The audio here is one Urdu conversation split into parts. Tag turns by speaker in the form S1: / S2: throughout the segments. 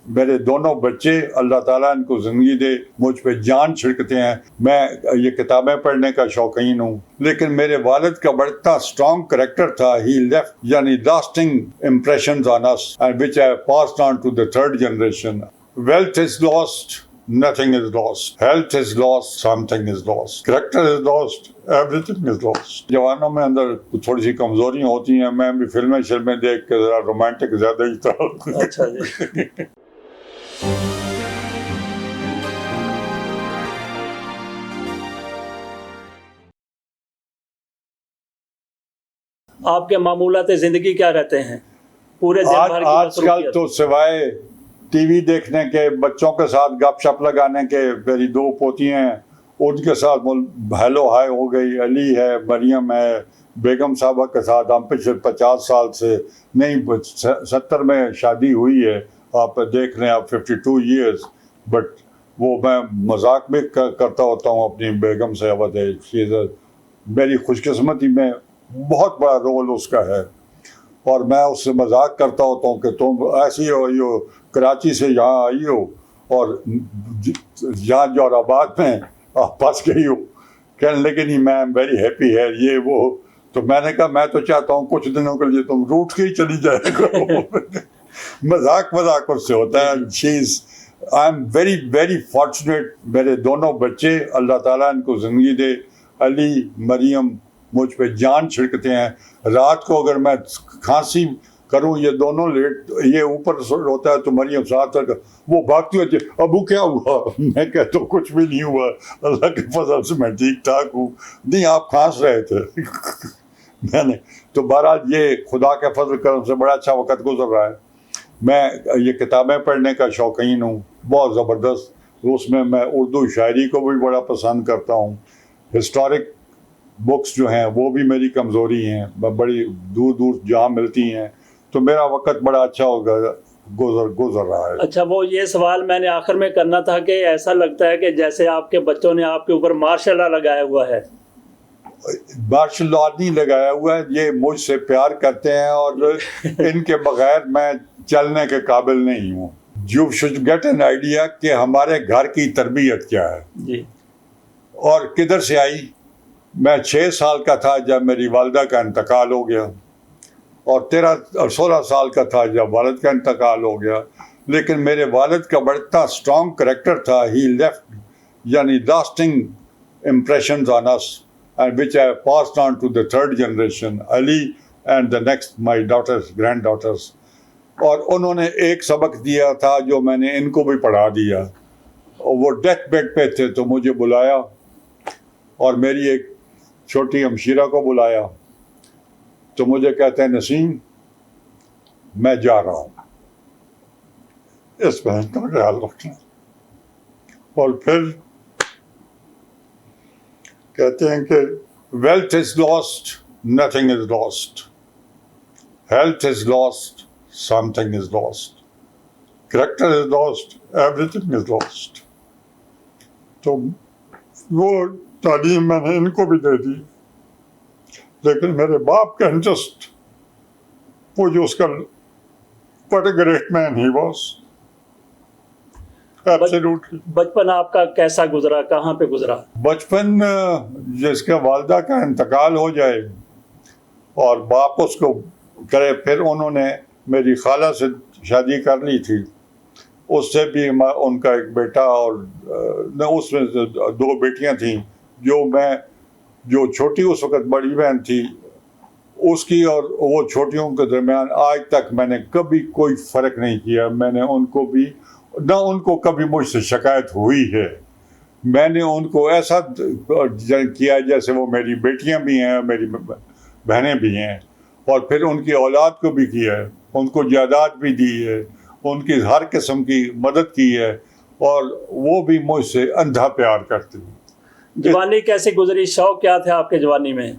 S1: میرے دونوں بچے اللہ تعالیٰ ان کو زندگی دے مجھ پہ جان چھڑکتے ہیں. میں یہ کتابیں پڑھنے کا شوقین ہوں, لیکن میرے والد کا بڑا اسٹرانگ کریکٹر تھا. ہی لیفٹ یعنی lasting impressions on us and which I passed on to the third generation. Wealth is lost, nothing is lost. Health is lost, something is lost. Character is lost, everything is lost. جوانوں میں اندر تھوڑی سی کمزوریاں ہوتی ہیں. میں بھی فلمیں دیکھ کے ذرا رومانٹک زیادہ ہی تھا.
S2: اچھا جی. آپ کے معمولات زندگی کیا رہتے ہیں پورے دن بھر کی؟
S1: آج کل تو سوائے ٹی وی دیکھنے کے, بچوں کے ساتھ گپ شپ لگانے کے, میری 2 پوتی ہیں ان کے ساتھ ہیلو ہائی ہو گئی. علی ہے, مریم ہے, بیگم صاحبہ کے ساتھ ہم پچھلے 50 سال سے نہیں 70 میں شادی ہوئی ہے. آپ دیکھ لیں, آپ 52 ایئرس. بٹ وہ میں مذاق بھی کرتا ہوتا ہوں اپنی بیگم سے. میری خوش قسمتی میں بہت بڑا رول اس کا ہے, اور میں اس سے مذاق کرتا ہوتا ہوں کہ تم ایسی ہو کراچی سے یہاں آئی ہو اور یہاں جوہرآباد میں آپ پھنس گئی ہو. کہنے لگے نہیں میں ویری ہیپی ہے یہ وہ. تو میں نے کہا میں تو چاہتا ہوں کچھ دنوں کے لیے تم روٹ کے ہی چلی جائے کرو. مذاق اس سے ہوتا ہے. I am very very fortunate. میرے دونوں بچے اللہ تعالیٰ ان کو زندگی دے. علی, مریم مجھ پہ جان چھڑکتے ہیں. رات کو اگر میں کھانسی کروں, یہ دونوں لیٹ, یہ اوپر ہوتا ہے تو مریم ساتھ تک وہ بھاگتی ہوتی ہے, ابو کیا ہوا؟ میں کہتا ہوں کچھ بھی نہیں ہوا, اللہ کے فضل سے میں ٹھیک ٹھاک ہوں. نہیں آپ کھانس رہے تھے. میں نے تو بہرحال یہ خدا کے فضل کرم سے بڑا اچھا وقت گزر رہا ہے. میں یہ کتابیں پڑھنے کا شوقین ہوں بہت زبردست. اس میں اردو شاعری کو بھی بڑا پسند کرتا ہوں. ہسٹورک بکس جو ہیں وہ بھی میری کمزوری ہیں, بڑی دور جہاں ملتی ہیں, تو میرا وقت بڑا اچھا گزر رہا ہے.
S2: اچھا, وہ یہ سوال میں نے آخر میں کرنا تھا کہ ایسا لگتا ہے کہ جیسے آپ کے بچوں نے آپ کے اوپر مارشل لا لگایا ہوا ہے.
S1: مارشل لا نہیں لگایا ہوا ہے, یہ مجھ سے پیار کرتے ہیں اور ان کے بغیر میں چلنے کے قابل نہیں ہوں. You should get an idea کہ ہمارے گھر کی تربیت کیا ہے
S2: جی,
S1: اور کدھر سے آئی. میں 6 سال کا تھا جب میری والدہ کا انتقال ہو گیا, اور 16 سال کا تھا جب والد کا انتقال ہو گیا. لیکن میرے والد کا بڑا اسٹرانگ کریکٹر تھا. ہی لیفٹ یعنی lasting impressions on us and which I passed on to the third generation, Ali and the next my daughters, granddaughters. اور انہوں نے ایک سبق دیا تھا جو میں نے ان کو بھی پڑھا دیا. وہ ڈیتھ بیڈ پہ تھے تو مجھے بلایا, اور میری ایک چھوٹی ہمشیرہ کو بلایا, تو مجھے کہتے ہیں نسیم میں جا رہا ہوں, اس بہن کا خیال رکھنا. اور پھر کہتے ہیں کہ wealth is last, nothing is last. Health is last, some thing is last. Character is last, every thing is last. تو وہ تعلیم میں نے ان کو بھی دے دی, لیکن میرے باپ کا انٹرسٹ, وہ جو اس کا what a great man he was. Absolutely.
S2: بچپن آپ کا کیسا گزرا, کہاں پہ گزرا؟
S1: بچپن جس کا والدہ کا انتقال ہو جائے اور باپ اس کو کرے, پھر انہوں نے میری خالہ سے شادی کر لی تھی. اس سے بھی ان کا ایک بیٹا, اور اس میں 2 بیٹیاں تھیں. جو چھوٹی اس وقت بڑی بہن تھی اس کی اور وہ چھوٹیوں کے درمیان آج تک میں نے کبھی کوئی فرق نہیں کیا. میں نے ان کو بھی نہ ان کو کبھی مجھ سے شکایت ہوئی ہے. میں نے ان کو ایسا کیا جیسے وہ میری بیٹیاں بھی ہیں, میری بہنیں بھی ہیں, اور پھر ان کی اولاد کو بھی کیا ہے, ان کو جائیداد بھی دی ہے, ان کی ہر قسم کی مدد کی ہے, اور وہ بھی مجھ سے اندھا پیار کرتے ہیں.
S2: جوانی کیسے گزری, شوق کیا تھے آپ کے جوانی میں؟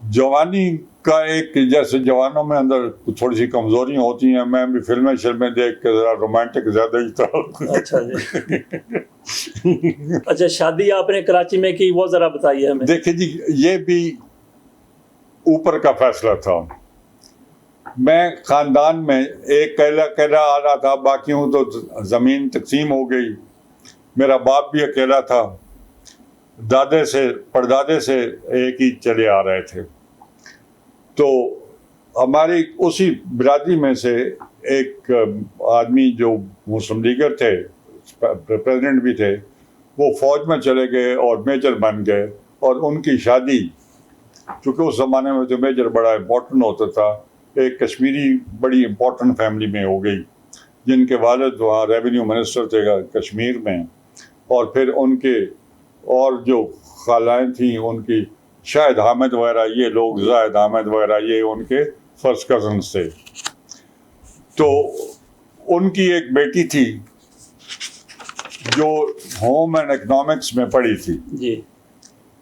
S1: جوانی کا ایک جیسے جوانوں میں اندر تھوڑی سی کمزوریاں ہوتی ہیں. میں بھی فلمیں دیکھ کے ذرا رومانٹک زیادہ ہی تھا.
S2: اچھا جی. اچھا, شادی آپ نے کراچی میں کی, وہ ذرا بتائیے ہمیں.
S1: دیکھیں جی, یہ بھی اوپر کا فیصلہ تھا. میں خاندان میں ایک اکیلا آ رہا تھا، باقیوں تو زمین تقسیم ہو گئی. میرا باپ بھی اکیلا تھا، دادے سے پردادے سے ایک ہی چلے آ رہے تھے. تو ہماری اسی برادری میں سے ایک آدمی جو مسلم لیگر تھے، پریزیڈنٹ بھی تھے، وہ فوج میں چلے گئے اور میجر بن گئے. اور ان کی شادی، چونکہ اس زمانے میں جو میجر بڑا امپورٹنٹ ہوتا تھا، ایک کشمیری بڑی امپورٹنٹ فیملی میں ہو گئی، جن کے والد وہاں ریونیو منسٹر تھے کشمیر میں. اور پھر ان کے اور جو خالائیں تھیں ان کی، شاہد حامد وغیرہ، یہ لوگ زاہد احمد وغیرہ، یہ ان کے فرسٹ کزنس تھے. تو ان کی ایک بیٹی تھی جو ہوم اینڈ اکنامکس میں پڑھی تھی
S2: جی،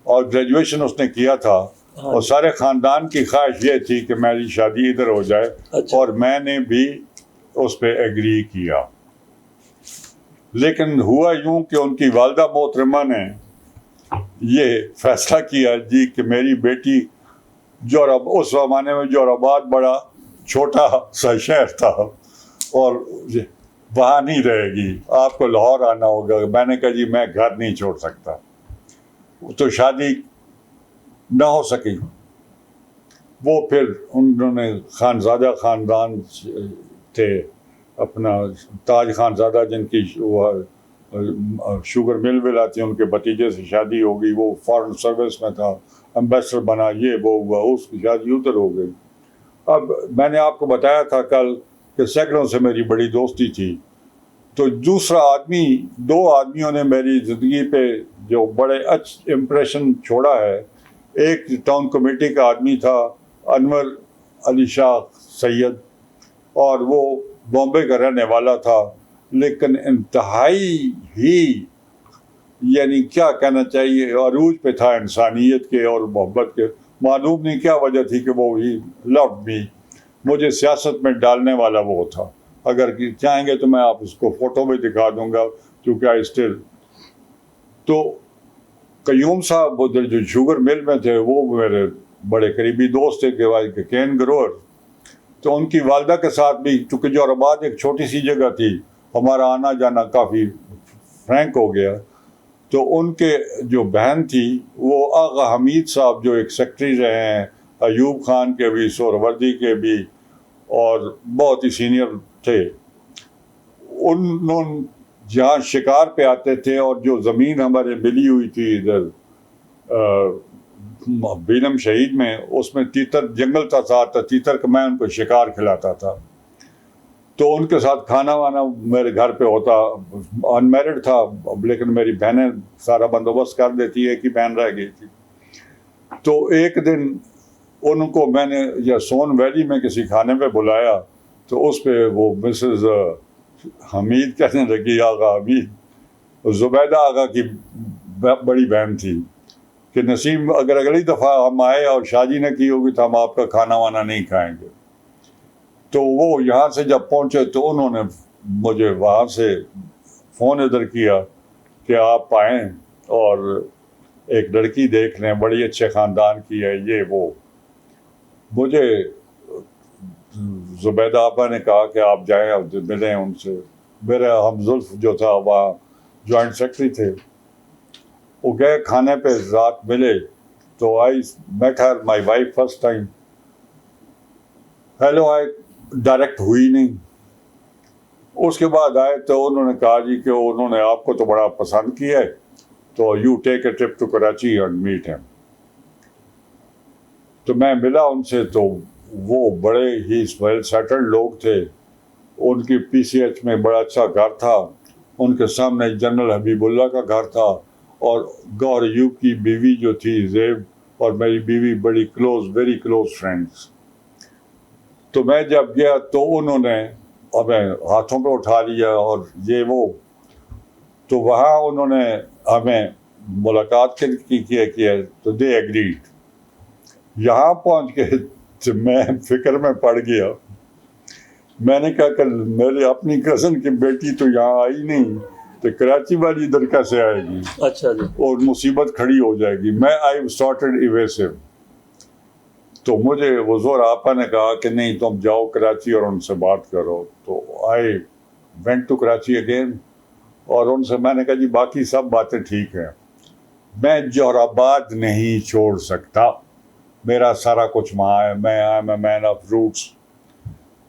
S1: اور گریجویشن اس نے کیا تھا. اور سارے خاندان کی خواہش یہ تھی کہ میری شادی ادھر ہو جائے.
S2: اچھا.
S1: اور میں نے بھی اس پہ ایگری کیا. لیکن ہوا یوں کہ ان کی والدہ محترمہ نے یہ فیصلہ کیا جی کہ میری بیٹی اس زمانے میں جوہرآباد بڑا چھوٹا سا شہر تھا اور وہاں نہیں رہے گی، آپ کو لاہور آنا ہوگا. میں نے کہا جی میں گھر نہیں چھوڑ سکتا. تو شادی نہ ہو سکی. وہ پھر انہوں نے خانزادہ خاندان تھے، اپنا تاج خانزادہ جن کی شوگر مل آتی، ان کے بھتیجے سے شادی ہو گئی. وہ فارن سروس میں تھا، امبیسڈر بنا، یہ وہ ہوا، اس کی شادی ادھر ہو گئی. اب میں نے آپ کو بتایا تھا کل کہ سینکڑوں سے میری بڑی دوستی تھی. تو دوسرا آدمی، دو آدمیوں نے میری زندگی پہ جو بڑے اچھے امپریشن چھوڑا ہے. ایک ٹاؤن کمیٹی کا آدمی تھا انور علی شاہ سید، اور وہ بامبے کا رہنے والا تھا، لیکن انتہائی ہی، یعنی کیا کہنا چاہیے، عروج پہ تھا انسانیت کے اور محبت کے. معلوم نہیں کیا وجہ تھی کہ وہ ہی لوڈ می، مجھے سیاست میں ڈالنے والا وہ تھا. اگر چاہیں گے تو میں آپ اس کو فوٹو بھی دکھا دوں گا، کیونکہ آئی اسٹل. تو قیوم صاحب ادھر جو شوگر مل میں تھے، وہ میرے بڑے قریبی دوست تھے کہ کین گروور. تو ان کی والدہ کے ساتھ بھی، چونکہ جوہرآباد ایک چھوٹی سی جگہ تھی، ہمارا آنا جانا کافی فرینک ہو گیا. تو ان کے جو بہن تھی وہ آغا حمید صاحب، جو ایک سیکٹری رہے ہیں ایوب خان کے بھی، سہروردی کے بھی، اور بہت ہی سینئر تھے. انہوں جہاں شکار پہ آتے تھے، اور جو زمین ہمارے ملی ہوئی تھی ادھر بیلم شہید میں، اس میں تیتر جنگل تھا ساتھ، تیتر کا میں ان کو شکار کھلاتا تھا. تو ان کے ساتھ کھانا وانا میرے گھر پہ ہوتا. انمیرڈ تھا، لیکن میری بہنیں سارا بندوبست کر دیتی، ایک ہی بہن رہ گئی تھی. تو ایک دن ان کو میں نے یا سون ویلی میں کسی کھانے پہ بلایا، تو اس پہ وہ مسز حمید کہنے لگی، آغا حمید، زبیدہ آغا کی بڑی بہن تھی، کہ نسیم اگر اگلی دفعہ ہم آئے اور شادی نہ کی ہوگی تو ہم آپ کا کھانا وانا نہیں کھائیں گے. تو وہ یہاں سے جب پہنچے تو انہوں نے مجھے وہاں سے فون ادھر کیا کہ آپ آئیں اور ایک لڑکی دیکھ لیں، بڑی اچھے خاندان کی ہے، یہ وہ. مجھے زبیدہ آپا نے کہا کہ آپ جائیں اب ملیں ان سے. میرا ہمزلف جو تھا وہاں جوائنٹ سیکرٹری تھے، وہ گئے کھانے پہ، رات ملے. تو I met her my wife first time. Hello آئی ڈائریکٹ ہوئی نہیں. اس کے بعد آئے تو انہوں نے کہا جی کہ انہوں نے آپ کو تو بڑا پسند کیا ہے، تو you take a trip to Karachi and meet him. تو میں ملا ان سے، تو وہ بڑے ہی ویل سیٹلڈ لوگ تھے. ان کی پی سی ایچ میں بڑا اچھا گھر تھا، ان کے سامنے جنرل حبیب اللہ کا گھر تھا، اور گور ایوب کی بیوی جو تھی زیب، اور میری بیوی بڑی کلوز، ویری کلوز فرینڈس. تو میں جب گیا تو انہوں نے ہمیں ہاتھوں پہ اٹھا لیا اور یہ وہ. تو وہاں انہوں نے ہمیں ملاقات کی ہے، تو دے ایگریڈ. یہاں پہنچ کے تو میں فکر میں پڑ گیا. میں نے کہا کہ میرے اپنی کزن کی بیٹی تو یہاں آئی نہیں، تو کراچی والی ادھر کیسے آئے گی؟
S2: اچھا جی.
S1: اور مصیبت کھڑی ہو جائے گی. میں آئی اسٹارٹڈ ایویسو. تو مجھے وہ زور آپا نے کہا کہ نہیں تم جاؤ کراچی اور ان سے بات کرو. تو I went to Karachi again, اور ان سے میں نے کہا جی باقی سب باتیں ٹھیک ہیں, میں جوہرآباد نہیں چھوڑ سکتا, میرا سارا کچھ وہاں ہے, میں I am a man of roots.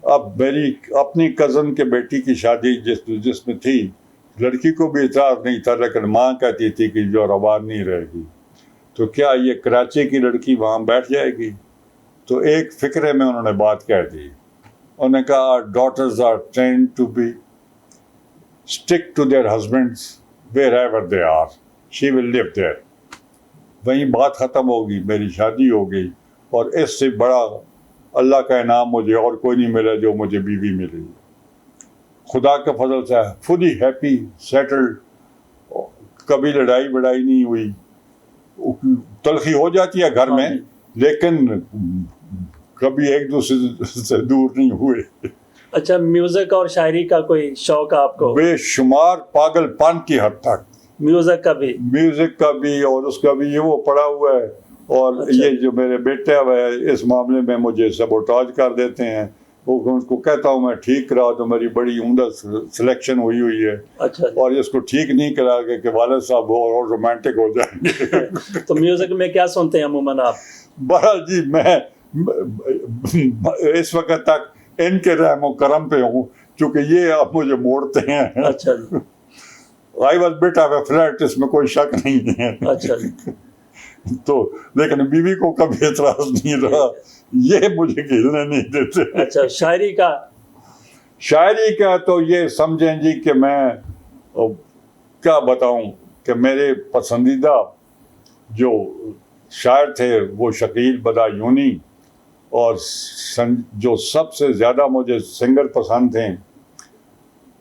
S1: اب میری اپنی کزن کے بیٹی کی شادی جس میں تھی, لڑکی کو بھی اعتراض نہیں تھا لیکن ماں کہتی تھی کہ جوہرآباد نہیں رہے گی, تو کیا یہ کراچی کی لڑکی وہاں بیٹھ جائے گی؟ تو ایک فکرے میں انہوں نے بات کہہ دی. انہوں نے کہا daughters are trained to be stick to their husbands wherever they are, she will live there. وہیں بات ختم ہوگی, میری شادی ہو گئی, اور اس سے بڑا اللہ کا انعام مجھے اور کوئی نہیں ملا جو مجھے بیوی ملی. خدا کے فضل سے فلی ہیپی سیٹلڈ, کبھی لڑائی بڑائی نہیں ہوئی. تلخی ہو جاتی ہے گھر میں لیکن کبھی ایک دوسرے سے دور نہیں ہوئے.
S2: اچھا, میوزک اور شاعری کا کوئی شوق آپ کو؟
S1: بے شمار, پاگل پن کی حد تک.
S2: میوزک کا بھی؟
S1: میوزک کا بھی, اور اس کا بھی یہ وہ پڑا ہوا ہے. اور یہ جو میرے بیٹے ہیں اس معاملے میں مجھے سبوٹاج کر دیتے ہیں. وہ ان کو کہتا ہوں میں ٹھیک کرا تو میری بڑی عمدہ سلیکشن ہوئی ہے.
S2: اچھا,
S1: اور اس کو ٹھیک نہیں کرا کہ والد صاحب اور رومانٹک ہو جائیں گے.
S2: تو میوزک میں کیا سنتے ہیں عموماً آپ؟
S1: بہرحال جی میں اس وقت تک ان کے رحم و کرم پہ ہوں چونکہ یہ اب مجھے موڑتے ہیں.
S2: اچھا جی.
S1: I was bit of a flat, اس میں کوئی شک نہیں ہے.
S2: اچھا جی.
S1: تو لیکن بیوی کو کبھی اعتراض نہیں رہا, یہ مجھے کھیلنے نہیں دیتے.
S2: اچھا, شاعری کا؟
S1: شاعری کا تو یہ سمجھیں جی کہ میں کیا بتاؤں کہ میرے پسندیدہ جو شاعر تھے وہ شکیل بدایونی, اور جو سب سے زیادہ مجھے سنگر پسند تھے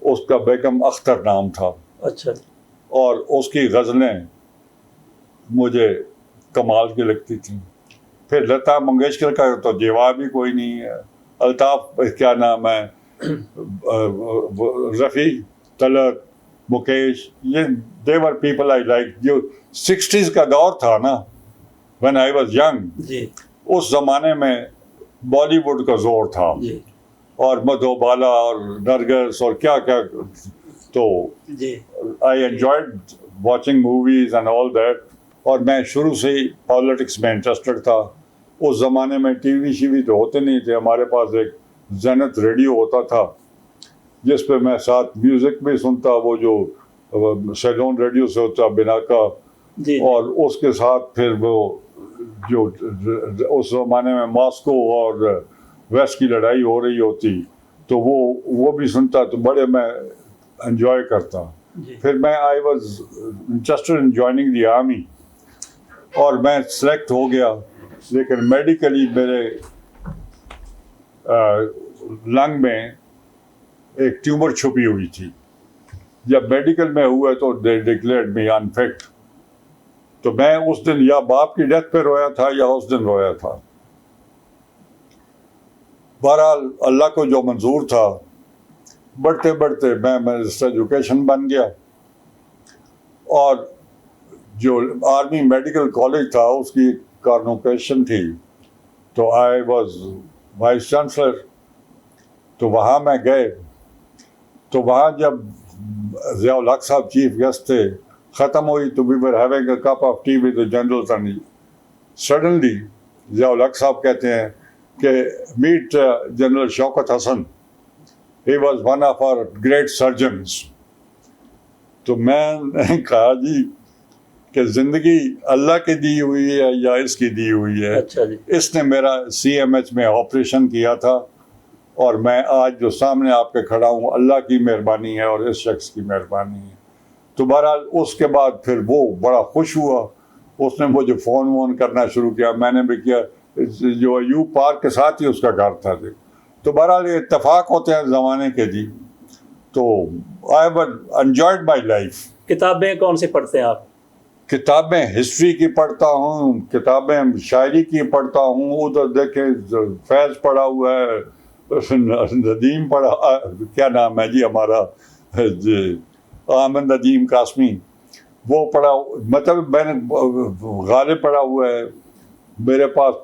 S1: اس کا بیگم اختر نام تھا.
S2: اچھا.
S1: اور اس کی غزلیں مجھے کمال کی لگتی تھیں. پھر لتا منگیشکر کا تو جواب بھی کوئی نہیں ہے. الطاف کیا نام ہے, رفیع, طلعت, مکیش, یہ دیور پیپل آئی لائک. جو 60s کا دور تھا نا, when I was young,
S2: جی,
S1: اس زمانے میں بالی ووڈ کا زور تھا,
S2: جی,
S1: اور مدھو بالا اور نرگس اور کیا کیا. تو
S2: جی,
S1: I enjoyed watching movies and all that. اور میں شروع سے ہی پالیٹکس میں انٹرسٹڈ تھا. اس زمانے میں ٹی وی تو ہوتے نہیں تھے. ہمارے پاس ایک زینت ریڈیو ہوتا تھا جس پہ میں ساتھ میوزک بھی سنتا, وہ جو سیلون ریڈیو سے ہوتا بنا کا,
S2: جی,
S1: اور اس کے ساتھ پھر وہ جو اس زمانے میں ماسکو اور ویسٹ کی لڑائی ہو رہی ہوتی تو وہ بھی سنتا, تو بڑے میں انجوائے کرتا. پھر میں I was interested in joining the army, اور میں سلیکٹ ہو گیا, لیکن میڈیکلی میرے لنگ میں ایک ٹیومر چھپی ہوئی تھی. جب میڈیکل میں ہوا تو دے ڈکلیئرڈ می انفٹ. تو میں اس دن یا باپ کی ڈیتھ پہ رویا تھا یا اس دن رویا تھا. بہرحال اللہ کو جو منظور تھا, بڑھتے بڑھتے میں مجسٹر ایجوکیشن بن گیا, اور جو آرمی میڈیکل کالج تھا اس کی کانوکیشن تھی, تو آئی واز وائس چانسلر. تو وہاں میں گئے, تو وہاں جب ضیاء الحق صاحب چیف گیسٹ تھے, ختم ہوئی تو we were having a cup of tea with the generals, and suddenly Zia ulHaq صاحب کہتے ہیں کہ meet general Shaukat Hassan, he was one of our great surgeons. تو میں نے کہا جی کہ زندگی اللہ کی دی ہوئی ہے یا اس کی دی ہوئی ہے.
S2: اچھا جی.
S1: اس نے میرا CMH میں آپریشن کیا تھا, اور میں آج جو سامنے آپ کے کھڑا ہوں اللہ کی مہربانی ہے اور اس شخص کی مہربانی ہے. تو بہرحال اس کے بعد پھر وہ بڑا خوش ہوا, اس نے مجھے فون کرنا شروع کیا, میں نے بھی کیا, جو ایوب پارک کے ساتھ ہی اس کا گھر تھا. تو بہرحال یہ اتفاق ہوتے ہیں زمانے کے جی. تو I have enjoyed my life.
S2: کتابیں کون سی پڑھتے ہیں آپ؟
S1: کتابیں ہسٹری کی پڑھتا ہوں, کتابیں شاعری کی پڑھتا ہوں. ادھر دیکھیں فیض پڑھا ہوا ہے, ندیم پڑھا, کیا نام ہے جی ہمارا, احمد ندیم قاسمی, وہ پڑھا. مطلب میں نے غالب پڑھا ہوا ہے, میرے پاس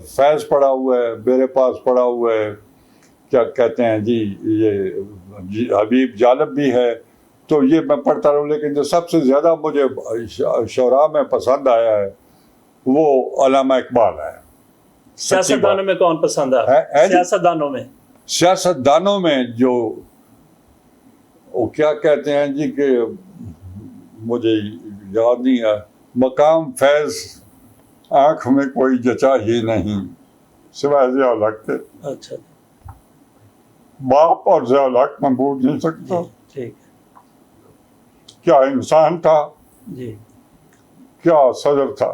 S1: فیض پڑا ہوا ہے، میرے پاس پڑا ہوا ہے کیا کہتے ہیں جی یہ حبیب جالب بھی ہے، تو یہ میں پڑھتا رہوں. لیکن جو سب سے زیادہ مجھے شعراء میں پسند آیا ہے وہ علامہ اقبال ہے.
S2: سیاستدانوں میں کون پسند ہے؟ سیاستدانوں میں،
S1: سیاستدانوں میں جو وہ کیا کہتے ہیں جی کہ مجھے یاد نہیں ہے، مقام فیض آنکھ میں کوئی جچا ہی نہیں سوائے ضیاء الحق کے.
S2: اچھا
S1: باپ اور ضیاء الحق میں بھول نہیں سکتا.
S2: ٹھیک.
S1: کیا انسان تھا،
S2: جی
S1: کیا صدر تھا.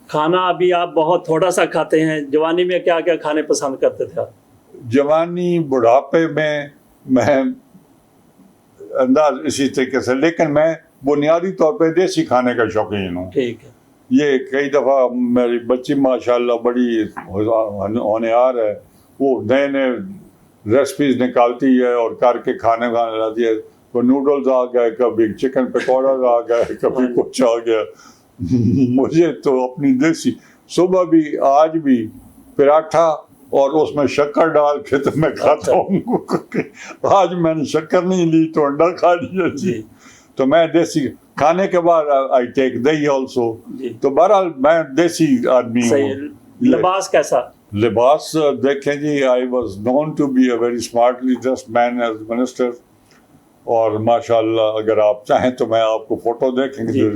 S2: کھانا ابھی آپ بہت تھوڑا سا کھاتے ہیں، جوانی میں کیا کیا کھانے پسند کرتے تھے آپ؟
S1: جوانی بڑھاپے میں انداز اسی طریقے سے، لیکن میں بنیادی طور پہ دیسی کھانے کا شوقین ہوں.
S2: ٹھیک ہے.
S1: یہ کئی دفعہ میری بچی ماشاءاللہ بڑی ہونہار ہے، وہ نئے نئے ریسپیز نکالتی ہے اور کر کے کھانے لاتی ہے. تو نوڈلز آ گئے، کبھی چکن پکوڑا آ گئے، کبھی کچھ آ گیا. مجھے تو اپنی دیسی صبح بھی آج بھی پراٹھا اور اس میں شکر ڈال کے تو میں کھاتا ہوں. آج میں نے شکر نہیں لی تو انڈا کھا لیا. جی تو میں دیسی کھانے کے بعد آئی ٹیک دہی آلسو. تو بہرحال میں دیسی آدمی ہوں.
S2: لباس کیسا؟
S1: لباس دیکھیں جی، I was known to be a very smartly dressed man as minister. اور ماشاء اللہ اگر آپ چاہیں تو میں آپ کو فوٹو دیکھیں گے،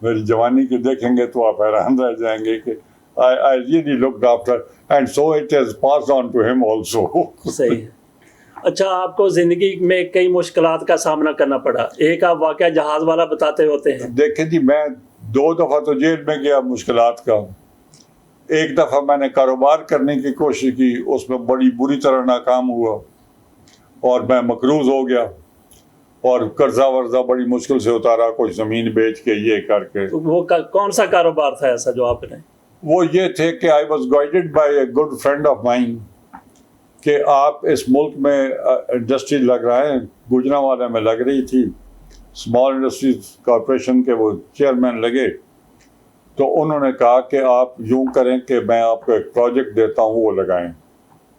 S1: میری جوانی کی دیکھیں گے تو آپ حیران رہ جائیں گے کہ I really looked after, and so it has passed on to him also.
S2: صحیح ہے. اچھا، آپ کو زندگی میں کئی مشکلات کا سامنا کرنا پڑا، ایک آپ واقعہ جہاز والا بتاتے ہوتے ہیں.
S1: دیکھیں جی، میں 2 دفعہ تو جیل میں گیا مشکلات کا. ایک دفعہ میں نے کاروبار کرنے کی کوشش کی، اس میں بڑی بری طرح ناکام ہوا اور میں مقروض ہو گیا اور قرضہ ورزہ بڑی مشکل سے اتارا، کچھ زمین بیچ کے یہ کر کے.
S2: وہ کون سا کاروبار تھا ایسا جو آپ نے؟
S1: وہ یہ تھے کہ I was guided by a good friend of mine کہ آپ اس ملک میں انڈسٹری لگ رہا ہے. گوجرانوالے میں لگ رہی تھی، اسمال انڈسٹریز کارپوریشن کے وہ چیئرمین لگے. تو انہوں نے کہا کہ آپ یوں کریں کہ میں آپ کو ایک پروجیکٹ دیتا ہوں، وہ لگائیں.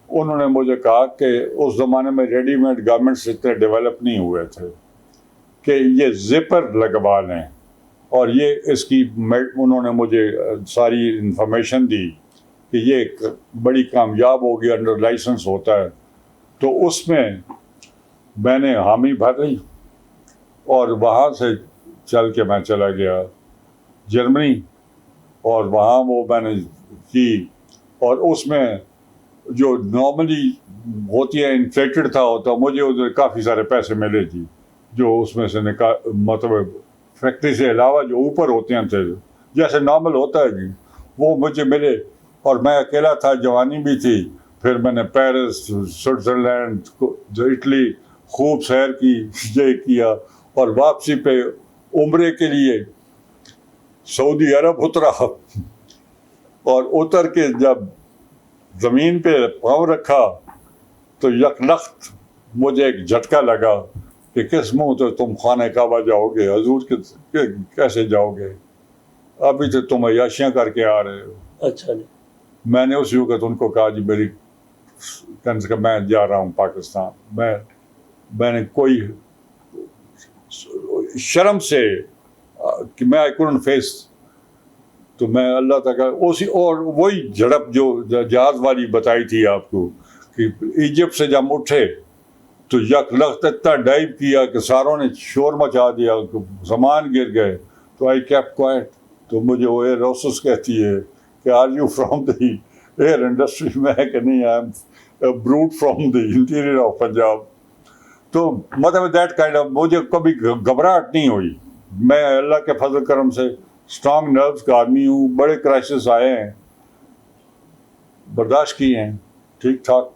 S1: انہوں نے مجھے کہا کہ اس زمانے میں ریڈی میڈ گارمنٹس اتنے ڈیولپ نہیں ہوئے تھے کہ یہ زپر لگوا لیں، اور یہ اس کی انہوں نے مجھے ساری انفارمیشن دی کہ یہ ایک بڑی کامیاب ہوگی، انڈر لائسنس ہوتا ہے. تو اس میں نے حامی بھری اور وہاں سے چل کے میں چلا گیا جرمنی، اور وہاں وہ میں نے کی. اور اس میں جو نارملی ہوتی ہے انفلیٹڈ تھا ہوتا، مجھے ادھر کافی سارے پیسے ملے جی، جو اس میں سے مطلب فیکٹری سے علاوہ جو اوپر ہوتے ہیں تھے جیسے نارمل ہوتا ہے جی، وہ مجھے ملے. اور میں اکیلا تھا، جوانی بھی تھی. پھر میں نے پیرس، سوئٹزرلینڈ، اٹلی خوب سیر کی، یہ کیا. اور واپسی پہ عمرے کے لیے سعودی عرب اترا، اور اتر کے جب زمین پہ پاؤں رکھا تو یکلخت مجھے ایک جھٹکا لگا کہ کس منہ تو تم خانہ کعبہ جاؤ گے، حضور کے کیسے جاؤ گے، ابھی تو تم عیاشیاں کر کے آ رہے ہو.
S2: اچھا جی.
S1: میں نے اسی وقت ان کو کہا جی میری میں جا رہا ہوں پاکستان. میں نے کوئی شرم سے کہ میں آئی کوڈنٹ فیس. تو میں اللہ تعالیٰ اسی اور وہی جھڑپ جو جہاز والی بتائی تھی آپ کو کہ ایجپٹ سے جب اٹھے تو یک لخت اتنا ڈائیو کیا کہ ساروں نے شور مچا دیا، سامان گر گئے. تو آئی کیپٹ کوائٹ. تو مجھے وہ ایئر ہوسٹس کہتی ہے کہ are you from the air industry? میں کہ نہیں، I am brought from the interior of Punjab. تو مطلب دیٹ کائنڈ آف مجھے کبھی گھبراہٹ نہیں ہوئی. میں اللہ کے فضل کرم سے اسٹرانگ نروز کا آدمی ہوں. بڑے کرائسس آئے ہیں، برداشت کیے ہیں ٹھیک ٹھاک.